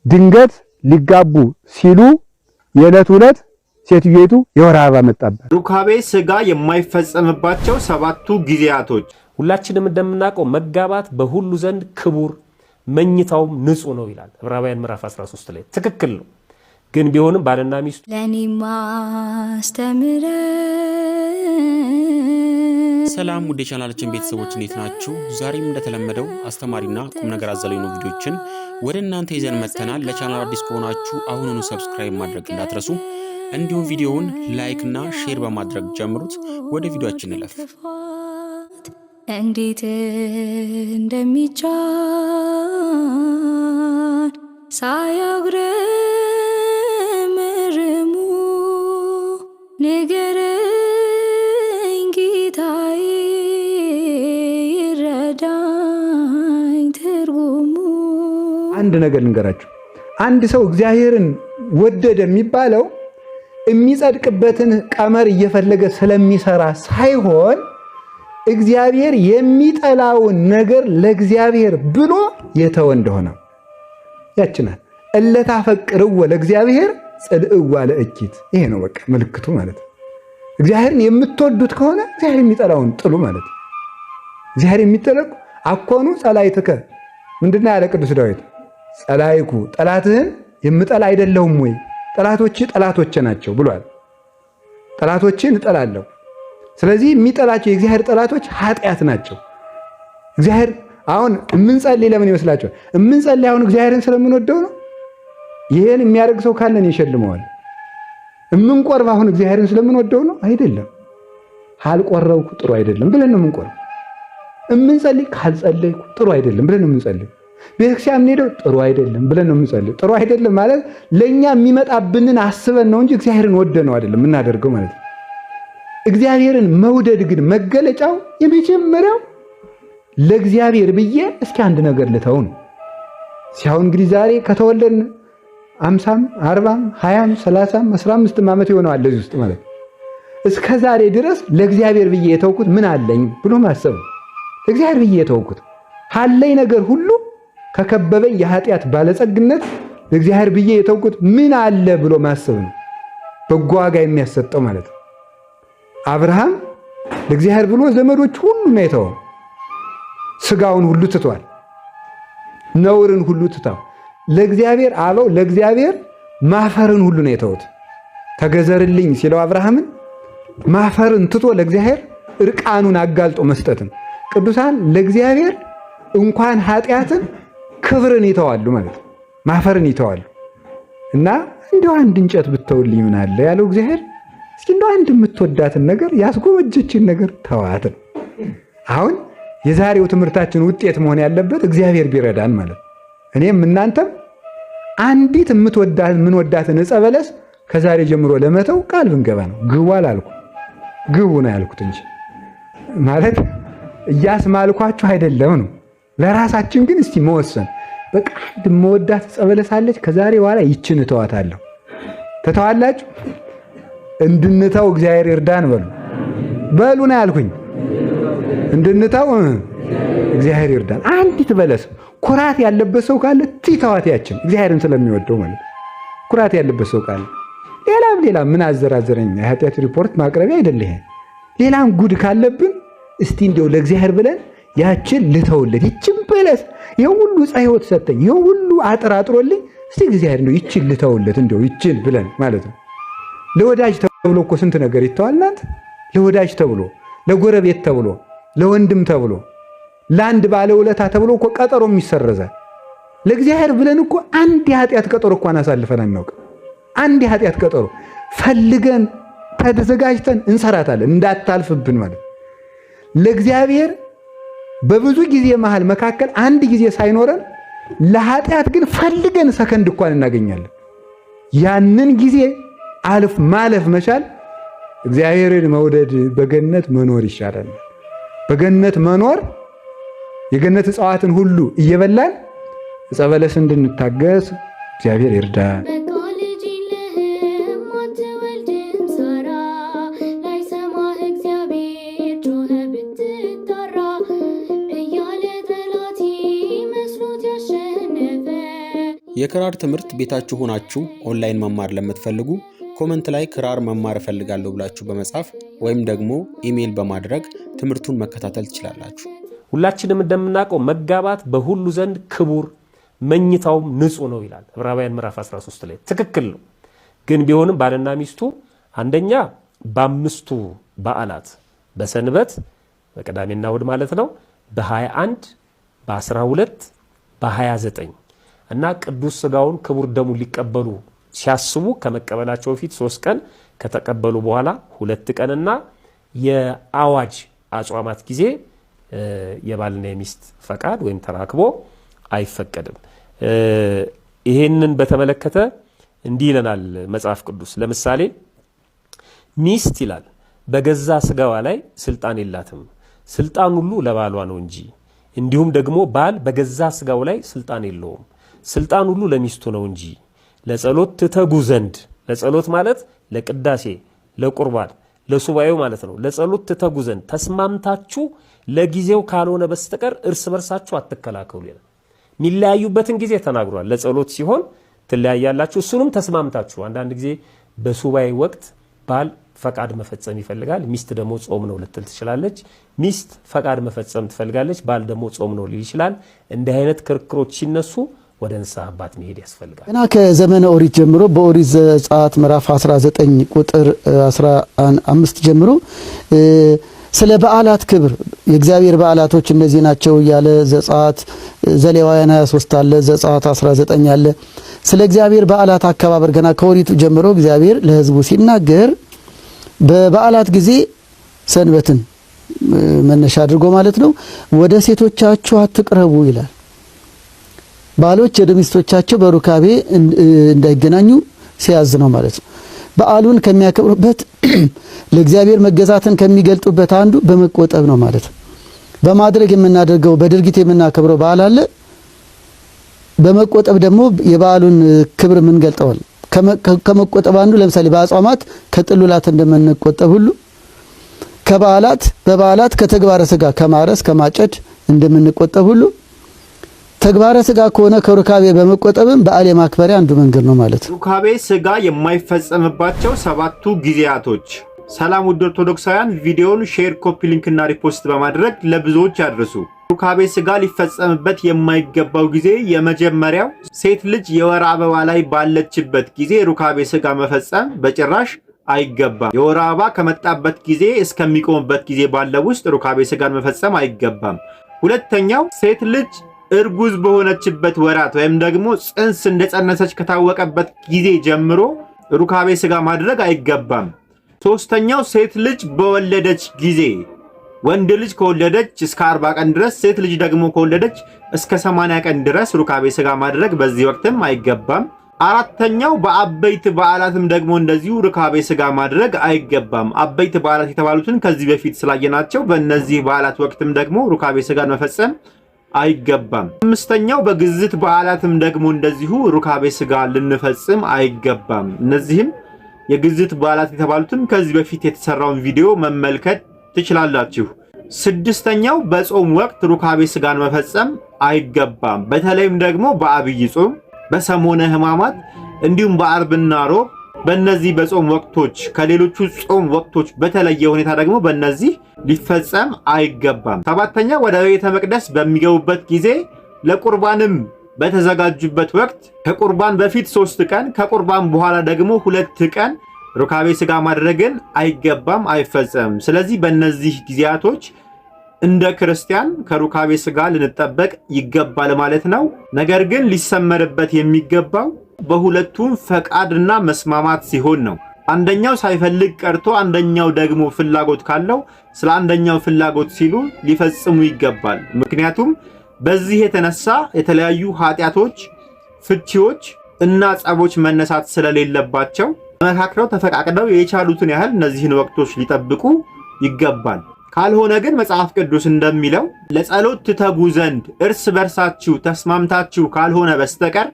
ድንገት ሊጋቡ ሲሉ የዕለት ዕለት ሴትዮይቱ የወር አበባ መጣባት። ሩካቤ ስጋ የማይፈጸምባቸው 7ቱ ጊዜያቶች። ሁላችንም እንደምናውቀው መጋባት በሁሉ ዘንድ ክቡር መኝታውም ንጹህ ነው ይላል ዕብራውያን ምዕራፍ 13 ላይ ትክክል ነው። ግን ቢሆንም ባልና ሚስቱ ለኔ ማስተምረ ሰላም ወደ ቻናላችን ቤተሰቦች እንዴት ናችሁ? ዛሬም እንደተለመደው አስተማሪና ቁም ነገር አዘል የሆኑ ቪዲዮችን ወደ እናንተ ይዘን መጥተናል። ለቻናሉ አዲስ ከሆናችሁ አሁኑኑ ሰብስክራይብ ማድረግ እንዳትረሱ፣ እንዲሁም ቪዲዮውን ላይክ እና ሼር በማድረግ ጀምሩት። ወደ ቪዲዮአችን እንለፍ። እንዴት እንደሚቻል ሳያጉረመርሙ ንገረኝ ጌታዬ፣ ይረዳኝ ትርጉሙ። አንድ ነገር ልንገራችሁ። አንድ ሰው እግዚአብሔርን ወደደ የሚባለው የሚጸድቅበትን ቀመር እየፈለገ ስለሚሰራ ሳይሆን እግዚአብሔር የሚጠላውን ነገር ለእግዚአብሔር ብሎ የተወ እንደሆነ ያችናል። እለታፈቅርዎ ለእግዚአብሔር ጽድዕዋ ለእኪት። ይሄ ነው በቃ ምልክቱ ማለት ነው። እግዚአብሔርን የምትወዱት ከሆነ እግዚአብሔር የሚጠላውን ጥሉ ማለት ነው። እግዚአብሔር የሚጠላው አኮኑ ጸላይትከ ምንድነው ያለ ቅዱስ ዳዊት? ጸላይኩ ጠላትህን የምጠላ አይደለሁም ወይ? ጠላቶች ጠላቶቼ ናቸው ብሏል። ጠላቶችን እጠላለሁ። ስለዚህ የሚጠላቸው የእግዚአብሔር ጠላቶች ኃጢአት ናቸው። እግዚአብሔር አሁን የምንጸልይ ለምን ይመስላችኋል? የምንጸልይ አሁን እግዚአብሔርን ስለምንወደው ነው። ይሄን የሚያደርግ ሰው ካለን ይሸልመዋል። የምንቆርብ አሁን እግዚአብሔርን ስለምንወደው ነው አይደለም። ካልቆረብኩ ጥሩ አይደለም ብለን ነው የምንቆርብ። የምንጸልይ ካልጸለይኩ ጥሩ አይደለም ብለን ነው የምንጸልይ። ቤተክርስቲያን የምንሄደው ጥሩ አይደለም ብለን ነው የምንጸልይ። ጥሩ አይደለም ማለት ለኛ የሚመጣብንን አስበን ነው እንጂ እግዚአብሔርን ወደነው አይደለም የምናደርገው ማለት ነው። እግዚአብሔርን መውደድ ግን መገለጫው የመጀመሪያው ለእግዚአብሔር ብዬ እስኪ አንድ ነገር ልተው ነው። ሲያው እንግዲህ ዛሬ ከተወለድን 50 40 20 30 15 ዓመት ይሆነዋል ለዚህ ውስጥ ማለት እስከ ዛሬ ድረስ ለእግዚአብሔር ብዬ የተውኩት ምን አለኝ ብሎ ማሰብ። ለእግዚአብሔር ብዬ የተውኩት ካለኝ ነገር ሁሉ ከከበበኝ የኃጢአት ባለጸግነት ለእግዚአብሔር ብዬ የተውኩት ምን አለ ብሎ ማሰብ ነው በጎ ዋጋ የሚያሰጠው ማለት ነው። አብርሃም ለእግዚአብሔር ብሎ ዘመዶች ሁሉ ነው የተወው። ስጋውን ሁሉ ትቷል። ነውርን ሁሉ ትቷል። ለእግዚአብሔር አበው ለእግዚአብሔር ማፈርን ሁሉ ነው የተውት። ተገዘርልኝ ሲለው አብርሃምን ማፈርን ትቶ ለእግዚአብሔር እርቃኑን አጋልጦ መስጠትን። ቅዱሳን ለእግዚአብሔር እንኳን ኃጢአትን ክብርን ይተዋሉ ማለት ነው። ማፈርን ይተዋሉ። እና እንደው አንድ እንጨት ብትተውልኝ ምን አለ ያለው እግዚአብሔር። እስኪ እንደው አንድ የምትወዳትን ነገር ያስጎመጀችን ነገር ተዋት። አሁን የዛሬው ትምህርታችን ውጤት መሆን ያለበት እግዚአብሔር ቢረዳን ማለት እኔም እናንተም አንዲት የምንወዳትን ዕፀ በለስ ከዛሬ ጀምሮ ለመተው ቃል ብንገባ ነው። ግቡ አላልኩም፣ ግቡ ነው ያልኩት እንጂ ማለት እያስማልኳችሁ አይደለም ነው። ለራሳችን ግን እስቲ መወሰን በቃ አንድ የምወዳት ዕፀ በለስ አለች፣ ከዛሬ በኋላ ይችን እተዋታለሁ። ተተዋላችሁ? እንድንተው እግዚአብሔር ይርዳን በሉ ነው ያልኩኝ። እንድንተው እግዚአብሔር ይርዳን። አንዲት በለስ ኩራት ያለበት ሰው ካለ ትተዋት ያችን እግዚአብሔርን ስለሚወደው ማለት ኩራት ያለበት ሰው ካለ ሌላም ምን አዘራዘረኝ የኃጢአት ሪፖርት ማቅረቢያ አይደለ ይሄ። ሌላም ጉድ ካለብን እስቲ እንደው ለእግዚአብሔር ብለን ያችን ልተውለት። ይችን በለስ ይሄን ሁሉ ፀሐይወት ሰጠኝ፣ ይሄን ሁሉ አጥራጥሮልኝ እስቲ እግዚአብሔር እንደው ይችን ልተውለት እንደው ይችን ብለን ማለት ነው። ለወዳጅ ተብሎ እኮ ስንት ነገር ይተዋል እናንተ። ለወዳጅ ተብሎ፣ ለጎረቤት ተብሎ፣ ለወንድም ተብሎ፣ ለአንድ ባለውለታ ተብሎ እኮ ቀጠሮም ይሰረዛል። ለእግዚአብሔር ብለን እኮ አንድ የኃጢአት ቀጠሮ እኮ አሳልፈን አናውቅም። አንድ የኃጢአት ቀጠሮ ፈልገን ተዘጋጅተን እንሰራታለን እንዳታልፍብን ማለት። ለእግዚአብሔር በብዙ ጊዜ መካከል አንድ ጊዜ ሳይኖረን ለኃጢአት ግን ፈልገን ሰከንድ እንኳን እናገኛለን። ያንን ጊዜ ማለፍ መቻል እግዚአብሔርን መውደድ በገነት መኖር ይሻላል። በገነት መኖር የገነት እጽዋትን ሁሉ እየበላን ዕፀ በለስ እንድንታገስ እግዚአብሔር ይርዳን። የክራር ትምህርት ቤታችሁ ሆናችሁ ኦንላይን መማር ለምትፈልጉ ኮመንት ላይ ክራር መማር እፈልጋለሁ ብላችሁ በመጻፍ ወይም ደግሞ ኢሜል በማድረግ ትምህርቱን መከታተል ትችላላችሁ። ሁላችንም እንደምናውቀው መጋባት በሁሉ ዘንድ ክቡር መኝታውም ንጹህ ነው ይላል ዕብራውያን ምዕራፍ 13 ላይ። ትክክል ነው። ግን ቢሆንም ባልና ሚስቱ አንደኛ በአምስቱ በዓላት በሰንበት በቅዳሜና እሑድ ማለት ነው በ21 በ12 በ29 እና ቅዱስ ሥጋውን ክቡር ደሙን ሊቀበሉ ሲያስቡ ከመቀበላቸው በፊት 3 ቀን ከተቀበሉ በኋላ 2 ቀንና የአዋጅ አጽዋማት ጊዜ የባልና የሚስት ፈቃድ ወይም ተራክቦ አይፈቀድም። ይሄንን በተመለከተ እንዲህ ይለናል መጽሐፍ ቅዱስ። ለምሳሌ ሚስት ይላል በገዛ ሥጋዋ ላይ ስልጣን የላትም፣ ስልጣን ሁሉ ለባሏ ነው እንጂ። እንዲሁም ደግሞ ባል በገዛ ሥጋው ላይ ስልጣን የለውም፣ ስልጣን ሁሉ ለሚስቱ ነው እንጂ። ለጸሎት ትተጉ ዘንድ፣ ለጸሎት ማለት ለቅዳሴ፣ ለቁርባን፣ ለሱባኤው ማለት ነው። ለጸሎት ትተጉ ዘንድ ተስማምታችሁ ለጊዜው ካልሆነ በስተቀር እርስ በርሳችሁ አትከላከሉ ይላል። የሚለያዩበትን ጊዜ ተናግሯል። ለጸሎት ሲሆን ትለያያላችሁ፣ እሱንም ተስማምታችሁ። አንዳንድ ጊዜ በሱባኤ ወቅት ባል ፈቃድ መፈጸም ይፈልጋል፣ ሚስት ደግሞ ጾም ነው ልትል ትችላለች። ሚስት ፈቃድ መፈጸም ትፈልጋለች፣ ባል ደግሞ ጾም ነው ሊል ይችላል። እንዲህ አይነት ክርክሮች ሲነሱ ወደ ንስሐ አባት መሄድ ያስፈልጋል። እና ከዘመነ ኦሪት ጀምሮ በኦሪት ዘጸአት ምዕራፍ 19 ቁጥር 15 ጀምሮ ስለ በዓላት ክብር የእግዚአብሔር በዓላቶች እነዚህ ናቸው ያለ ዘጸአት ዘሌዋውያን 23 አለ፣ ዘጸአት 19 አለ። ስለ እግዚአብሔር በዓላት አከባበር ገና ከኦሪቱ ጀምሮ እግዚአብሔር ለሕዝቡ ሲናገር በበዓላት ጊዜ ሰንበትን መነሻ አድርጎ ማለት ነው ወደ ሴቶቻችሁ አትቅረቡ ይላል። ባሎች ወደ ሚስቶቻቸው በሩካቤ እንዳይገናኙ ሲያዝ ነው ማለት ነው። በዓሉን ከሚያከብሩበት ለእግዚአብሔር መገዛትን ከሚገልጡበት አንዱ በመቆጠብ ነው ማለት ነው። በማድረግ የምናደርገው በድርጊት የምናከብረው በዓል አለ። በመቆጠብ ደግሞ የበዓሉን ክብር ምን ገልጠዋል። ከመቆጠብ አንዱ ለምሳሌ በአጽዋማት ከጥሉላት እንደምንቆጠብ ሁሉ በበዓላት ከተግባረ ሥጋ ከማረስ ከማጨድ እንደምንቆጠብ ሁሉ ተግባረ ሥጋ ከሆነ ከሩካቤ በመቆጠብም በዓል የማክበሪያ አንዱ መንገድ ነው ማለት ነው። ሩካቤ ሥጋ የማይፈጸምባቸው 7ቱ ጊዜያቶች። ሰላም ውድ ኦርቶዶክሳውያን፣ ቪዲዮውን ሼር፣ ኮፒ ሊንክ እና ሪፖስት በማድረግ ለብዙዎች ያድርሱ። ሩካቤ ሥጋ ሊፈጸምበት የማይገባው ጊዜ የመጀመሪያው ሴት ልጅ የወር አበባ ላይ ባለችበት ጊዜ ሩካቤ ሥጋ መፈጸም በጭራሽ አይገባም። የወር አበባ ከመጣበት ጊዜ እስከሚቆምበት ጊዜ ባለው ውስጥ ሩካቤ ሥጋን መፈጸም አይገባም። ሁለተኛው ሴት ልጅ እርጉዝ በሆነችበት ወራት ወይም ደግሞ ጽንስ እንደጸነሰች ከታወቀበት ጊዜ ጀምሮ ሩካቤ ሥጋ ማድረግ አይገባም። ሶስተኛው ሴት ልጅ በወለደች ጊዜ፣ ወንድ ልጅ ከወለደች እስከ 40 ቀን ድረስ፣ ሴት ልጅ ደግሞ ከወለደች እስከ 80 ቀን ድረስ ሩካቤ ሥጋ ማድረግ በዚህ ወቅትም አይገባም። አራተኛው በአበይት በዓላትም ደግሞ እንደዚሁ ሩካቤ ሥጋ ማድረግ አይገባም። አበይት በዓላት የተባሉትን ከዚህ በፊት ስላየናቸው በእነዚህ በዓላት ወቅትም ደግሞ ሩካቤ ሥጋን መፈጸም አይገባም። አምስተኛው በግዝት በዓላትም ደግሞ እንደዚሁ ሩካቤ ሥጋ ልንፈጽም አይገባም። እነዚህም የግዝት በዓላት የተባሉትን ከዚህ በፊት የተሰራውን ቪዲዮ መመልከት ትችላላችሁ። ስድስተኛው በጾም ወቅት ሩካቤ ሥጋን መፈጸም አይገባም። በተለይም ደግሞ በአብይ ጾም፣ በሰሞነ ሕማማት እንዲሁም በአርብና ሮብ በእነዚህ በጾም ወቅቶች ከሌሎቹ ጾም ወቅቶች በተለየ ሁኔታ ደግሞ በእነዚህ ሊፈጸም አይገባም። ሰባተኛ ወደ ቤተ መቅደስ በሚገቡበት ጊዜ ለቁርባንም በተዘጋጁበት ወቅት ከቁርባን በፊት 3 ቀን ከቁርባን በኋላ ደግሞ 2 ቀን ሩካቤ ሥጋ ማድረግን አይገባም፣ አይፈጸም። ስለዚህ በእነዚህ ጊዜያቶች እንደ ክርስቲያን ከሩካቤ ሥጋ ልንጠበቅ ይገባል ማለት ነው። ነገር ግን ሊሰመርበት የሚገባው በሁለቱም ፈቃድና መስማማት ሲሆን ነው። አንደኛው ሳይፈልግ ቀርቶ አንደኛው ደግሞ ፍላጎት ካለው ስለ አንደኛው ፍላጎት ሲሉ ሊፈጽሙ ይገባል። ምክንያቱም በዚህ የተነሳ የተለያዩ ኃጢአቶች፣ ፍቺዎች እና ጸቦች መነሳት ስለሌለባቸው ተመካክረው ተፈቃቅደው የቻሉትን ያህል እነዚህን ወቅቶች ሊጠብቁ ይገባል። ካልሆነ ግን መጽሐፍ ቅዱስ እንደሚለው ለጸሎት ትተጉ ዘንድ እርስ በርሳችሁ ተስማምታችሁ ካልሆነ በስተቀር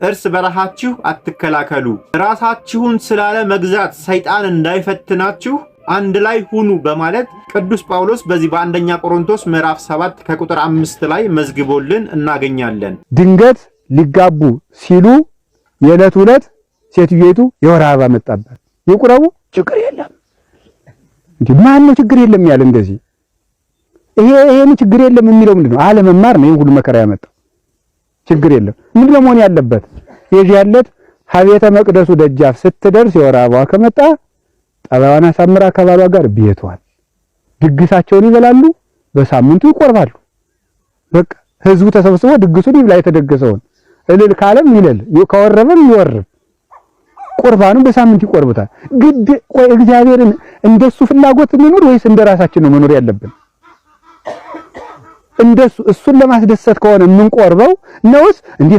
እርስ በራሳችሁ አትከላከሉ፣ ራሳችሁን ስላለ መግዛት ሰይጣን እንዳይፈትናችሁ አንድ ላይ ሁኑ በማለት ቅዱስ ጳውሎስ በዚህ በአንደኛ ቆሮንቶስ ምዕራፍ 7 ከቁጥር 5 ላይ መዝግቦልን እናገኛለን። ድንገት ሊጋቡ ሲሉ የዕለት ዕለት ሴትዮይቱ የወር አበባ መጣባት። ይቁረቡ ችግር የለም እንዴ? ማን ነው ችግር የለም ያለ? እንደዚህ ይሄን ችግር የለም የሚለው ምንድነው? አለመማር ነው። ይሄን ሁሉ መከራ ያመጣው ችግር የለም ምንድነው መሆን ያለበት? የዚያለት ሀቤተ መቅደሱ ደጃፍ ስትደርስ የወር አበባዋ ከመጣ ጠባዋን አሳምራ ከባሏ ጋር ቤቷል ድግሳቸውን ይበላሉ፣ በሳምንቱ ይቆርባሉ። በቃ ህዝቡ ተሰብስቦ ድግሱን ይብላ የተደገሰውን እልል ካለም ይለል ከወረበም ይወርብ። ቁርባኑን በሳምንት ይቆርቡታል። ግድ ቆይ እግዚአብሔርን እንደሱ ፍላጎት እንኑር ወይስ እንደራሳችን ነው መኖር ያለብን? እንደሱ እሱን ለማስደሰት ከሆነ የምንቆርበው ነውስ እንዴ